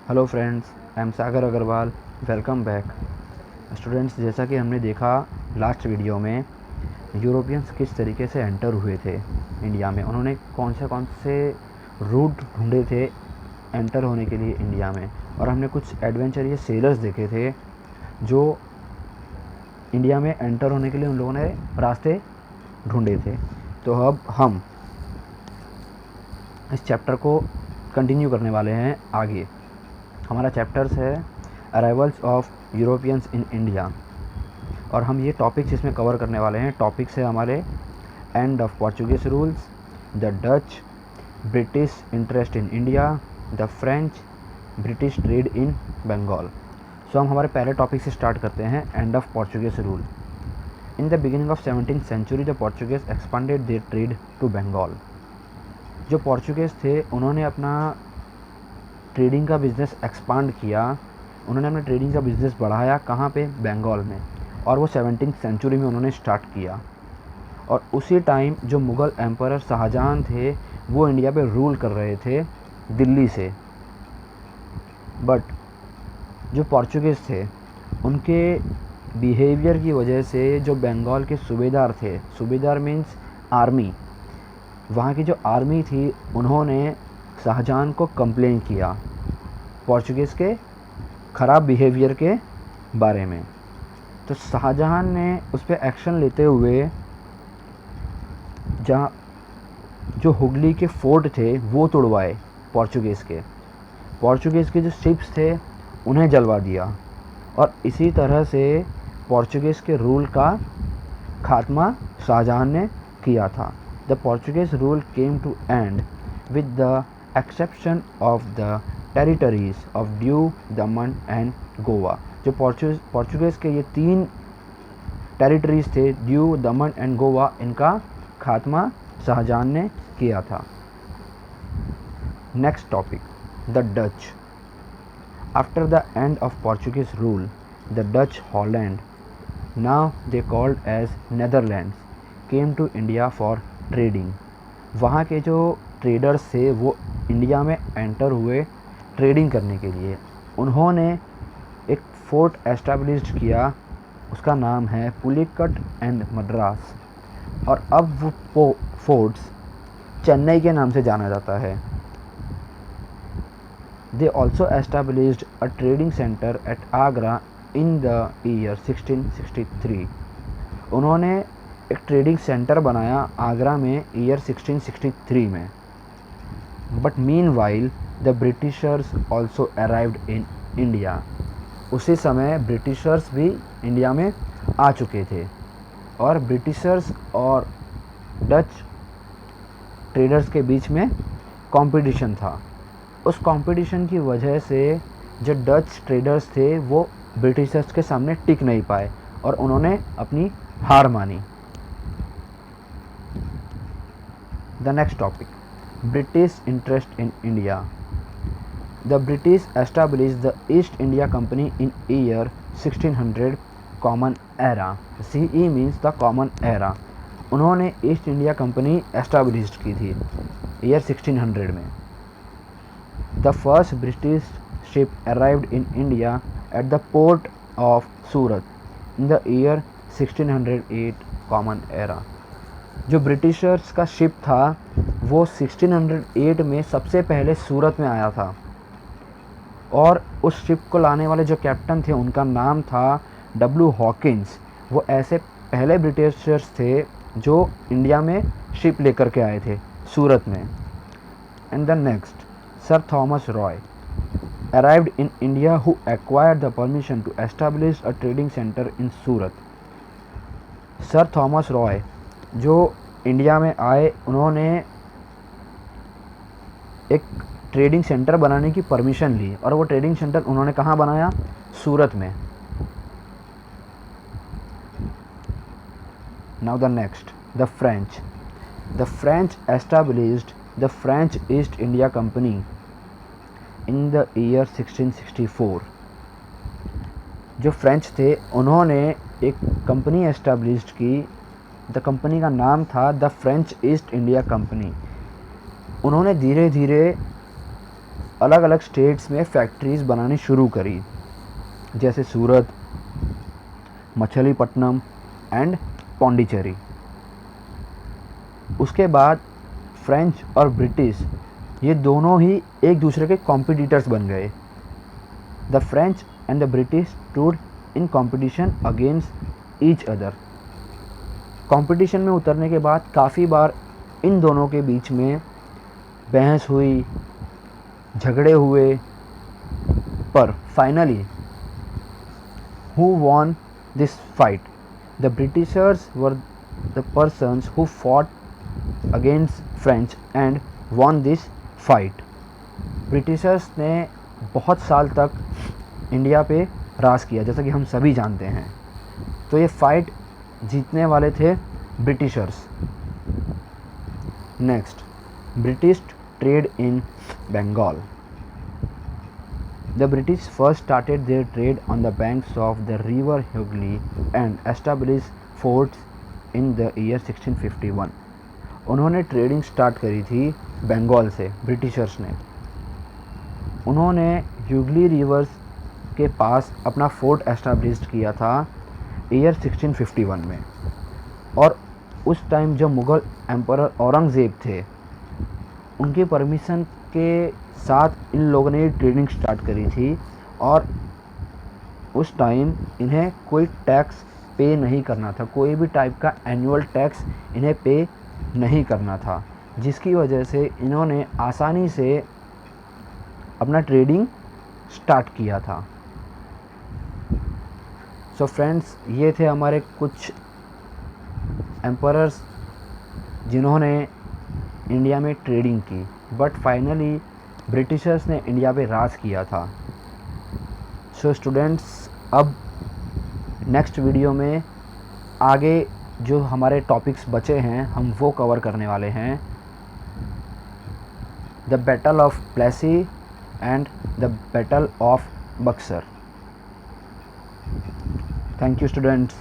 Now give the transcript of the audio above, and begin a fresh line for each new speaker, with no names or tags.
Hello friends, I am Sagar Agarwal. Welcome back students. जैसा कि हमने देखा लास्ट वीडियो में, यूरोपियंस किस तरीके से एंटर हुए थे इंडिया में, उन्होंने कौन से रूट ढूंढे थे एंटर होने के लिए इंडिया में, और हमने कुछ एडवेंचरियस सेलर्स देखे थे जो इंडिया में एंटर होने के लिए उन लोगों ने रास्ते ढूंढे थे। तो अब हम इस चैप्टर को कंटिन्यू करने वाले हैं आगे। हमारा चैप्टर्स है arrivals of Europeans in India, और हम ये टॉपिक्स इसमें कवर करने वाले हैं। टॉपिक्स है हमारे end of Portuguese rules, the Dutch, British interest in India, the French, British trade in Bengal. So हम हमारे पहले टॉपिक से स्टार्ट करते हैं, end of Portuguese rule. In the beginning of 17th century the Portuguese expanded their trade to Bengal. जो Portuguese थे उन्होंने अपना ट्रेडिंग का बिज़नेस एक्सपांड किया, उन्होंने अपना ट्रेडिंग का बिज़नेस बढ़ाया। कहाँ पे? बंगाल में। और वो 17th सेंचुरी में उन्होंने स्टार्ट किया। और उसी टाइम जो मुग़ल एम्परर शाहजहां थे वो इंडिया पे रूल कर रहे थे दिल्ली से। बट जो पोर्चुगीज़ थे उनके बिहेवियर की वजह से जो बंगाल के सूबेदार थे, सूबेदार मीन्स आर्मी, वहाँ की जो आर्मी थी उन्होंने शाहजहां को कंप्लेन किया पोर्चुगीज़ के ख़राब बिहेवियर के बारे में। तो शाहजहां ने उस पर एक्शन लेते हुए जहाँ जो हुगली के फोर्ट थे वो तोड़वाए पोर्चुगीज़ के जो शिप्स थे उन्हें जलवा दिया। और इसी तरह से पोर्चुगीज़ के रूल का खात्मा शाहजहां ने किया था। The Portuguese rule came to end with the exception of the territories of Diu, Daman and Goa. जो पोर्चुगीज़ के ये 3 टेरिटरीज़ थे, ड्यू, दमन एंड गोवा, इनका खात्मा शाहजहां ने किया था। Next topic, the Dutch. After the end of Portuguese rule the Dutch Holland, now they called as Netherlands, came to India for trading. वहाँ के जो ट्रेडर्स थे वो इंडिया में एंटर हुए ट्रेडिंग करने के लिए। उन्होंने एक फोर्ट एस्टैब्लिश्ड किया, उसका नाम है पुलिकट एंड मद्रास, और अब वो फोर्ट्स चेन्नई के नाम से जाना जाता है। They also established a trading centre at Agra in the year 1663। उन्होंने एक ट्रेडिंग सेंटर बनाया आगरा में ईयर 1663 में। But mean while the Britishers also arrived in India. उसी समय ब्रिटिशर्स भी इंडिया में आ चुके थे, और ब्रिटिशर्स और डच ट्रेडर्स के बीच में कंपटीशन था। उस कंपटीशन की वजह से जो डच ट्रेडर्स थे वो ब्रिटिशर्स के सामने टिक नहीं पाए और उन्होंने अपनी हार मानी। The next topic, British interest in India. The British established the East India Company in year 1600 Common Era. CE means the Common Era. उन्होंने ईस्ट इंडिया कंपनी एस्टैब्लिश की थी ईयर 1600 में। The first British ship arrived in India at the port of Surat in the year 1608 common era. जो Britishers का ship था वो 1608 में सबसे पहले सूरत में आया था, और उस शिप को लाने वाले जो कैप्टन थे उनका नाम था W. हॉकिंस। वो ऐसे पहले ब्रिटिशर्स थे जो इंडिया में शिप लेकर के आए थे सूरत में। And the next, sir Thomas Roy arrived in India who acquired the permission to establish a trading centre in Surat. Sir Thomas Roy जो इंडिया में आए, उन्होंने एक ट्रेडिंग सेंटर बनाने की परमिशन ली, और वो ट्रेडिंग सेंटर उन्होंने कहाँ बनाया? सूरत में। Now the next, the French. The French established the French east India company in the year 1664। जो फ्रेंच थे उन्होंने एक कंपनी एस्टैब्लिश्ड की, द कंपनी का नाम था the French east India company. उन्होंने धीरे धीरे अलग अलग स्टेट्स में फैक्ट्रीज़ बनानी शुरू करी, जैसे सूरत, मछलीपट्टनम एंड पौंडीचेरी। उसके बाद फ्रेंच और ब्रिटिश ये दोनों ही एक दूसरे के कॉम्पिटिटर्स बन गए। The French and the British stood in competition against each other. Competition में उतरने के बाद काफ़ी बार इन दोनों के बीच में बहस हुई, झगड़े हुए, पर finally who won this fight? The Britishers were the persons who fought against French and won this fight. Britishers ने बहुत साल तक इंडिया पे राज किया, जैसा कि हम सभी जानते हैं। तो ये फाइट जीतने वाले थे Britishers. Next, British trade in Bengal. The British first started their trade on the banks of the river Hooghly and establish forts in the year 1651। उन्होंने ट्रेडिंग स्टार्ट करी थी बंगाल से, ब्रिटिशर्स ने। उन्होंने हुगली रिवर्स के पास अपना फोर्ट एस्टैब्लिश किया था ईयर 1651 में। और उस टाइम जब मुग़ल एम्परर औरंगज़ेब थे, उनके परमिशन के साथ इन लोगों ने ट्रेडिंग स्टार्ट करी थी। और उस टाइम इन्हें कोई टैक्स पे नहीं करना था, कोई भी टाइप का एनुअल टैक्स इन्हें पे नहीं करना था, जिसकी वजह से इन्होंने आसानी से अपना ट्रेडिंग स्टार्ट किया था। सो फ्रेंड्स, ये थे हमारे कुछ एम्परर्स जिन्होंने इंडिया में ट्रेडिंग की, बट फाइनली ब्रिटिशर्स ने इंडिया पे राज किया था। सो स्टूडेंट्स, अब नेक्स्ट वीडियो में आगे जो हमारे टॉपिक्स बचे हैं हम वो कवर करने वाले हैं। The battle of Plassey and the battle of Buxar. Thank you students.